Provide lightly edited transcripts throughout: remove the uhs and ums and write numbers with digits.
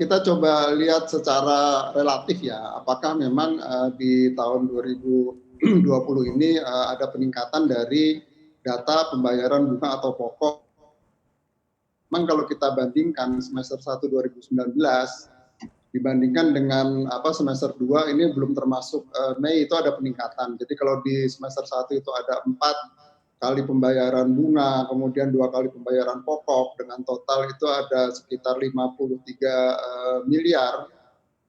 kita coba lihat secara relatif ya, apakah memang di tahun 2020 ini ada peningkatan dari data pembayaran bunga atau pokok. Memang kalau kita bandingkan semester 1 2019 dibandingkan dengan semester 2 ini belum termasuk Mei itu ada peningkatan. Jadi kalau di semester 1 itu ada 4 kali pembayaran bunga, kemudian 2 kali pembayaran pokok, dengan total itu ada sekitar 53 miliar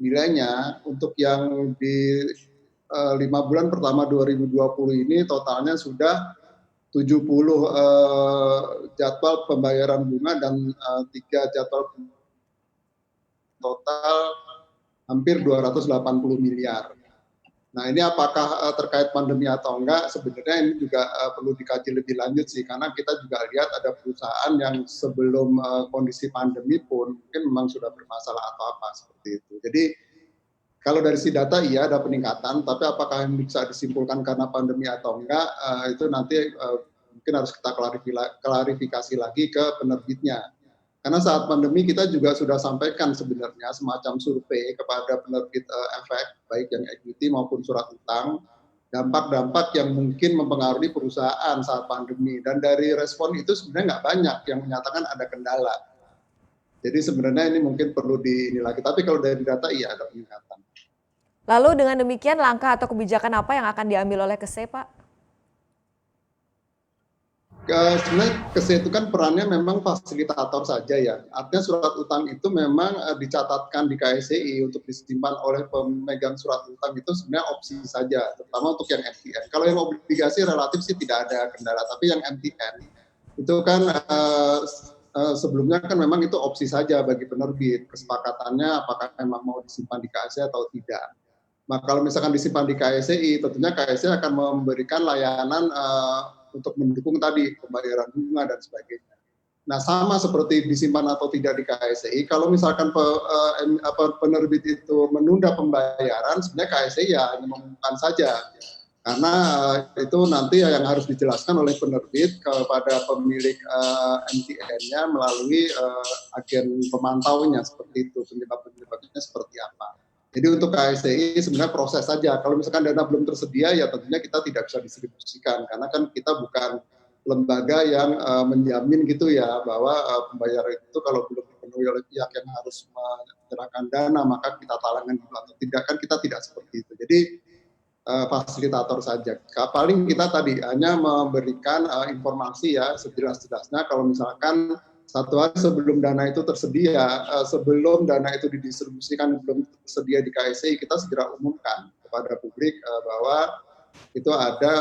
nilainya. Untuk yang di 5 bulan pertama 2020 ini totalnya sudah 70 jadwal pembayaran bunga dan 3 jadwal total hampir 280 miliar. Nah, ini apakah terkait pandemi atau enggak, sebenarnya ini juga perlu dikaji lebih lanjut sih, karena kita juga lihat ada perusahaan yang sebelum kondisi pandemi pun mungkin memang sudah bermasalah atau apa seperti itu. Jadi kalau dari si data iya ada peningkatan, tapi apakah yang bisa disimpulkan karena pandemi atau enggak, itu nanti mungkin harus kita klarifikasi lagi ke penerbitnya. Karena saat pandemi kita juga sudah sampaikan sebenarnya semacam survei kepada penerbit efek, baik yang equity maupun surat utang, dampak-dampak yang mungkin mempengaruhi perusahaan saat pandemi. Dan dari respon itu sebenarnya nggak banyak yang menyatakan ada kendala. Jadi sebenarnya ini mungkin perlu ini lagi. Tapi kalau dari data iya ada peningkatan. Lalu dengan demikian langkah atau kebijakan apa yang akan diambil oleh KSE, Pak? Sebenarnya KSE itu kan perannya memang fasilitator saja ya. Artinya surat utang itu memang dicatatkan di KSEI untuk disimpan oleh pemegang surat utang itu sebenarnya opsi saja, terutama untuk yang MTN. Kalau yang obligasi relatif sih tidak ada kendala, tapi yang MTN itu kan sebelumnya kan memang itu opsi saja bagi penerbit. Kesepakatannya apakah memang mau disimpan di KSE atau tidak. Nah, kalau misalkan disimpan di KSEI, tentunya KSEI akan memberikan layanan untuk mendukung tadi pembayaran bunga dan sebagainya. Nah, sama seperti disimpan atau tidak di KSEI, kalau misalkan penerbit itu menunda pembayaran, sebenarnya KSEI ya hanya mengumumkan saja. Karena itu nanti yang harus dijelaskan oleh penerbit kepada pemilik MTN-nya melalui agen pemantaunya seperti itu, penyebab-penyebabnya seperti apa. Jadi untuk KSEI sebenarnya proses saja. Kalau misalkan dana belum tersedia, ya tentunya kita tidak bisa distribusikan, karena kan kita bukan lembaga yang menjamin gitu ya, bahwa pembayaran itu kalau belum dipenuhi oleh pihak yang harus menyerahkan dana, maka kita talangan dulu atau tidak, kan kita tidak seperti itu. Jadi fasilitator saja. Paling kita tadi hanya memberikan informasi ya sejelas-jelasnya kalau misalkan 1 hari sebelum dana itu tersedia, sebelum dana itu didistribusikan belum tersedia di KSEI, kita segera umumkan kepada publik bahwa itu ada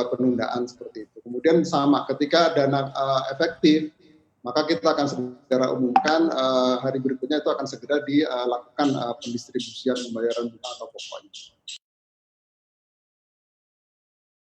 penundaan seperti itu. Kemudian sama ketika dana efektif, maka kita akan segera umumkan hari berikutnya itu akan segera dilakukan pendistribusian pembayaran bunga atau pokoknya.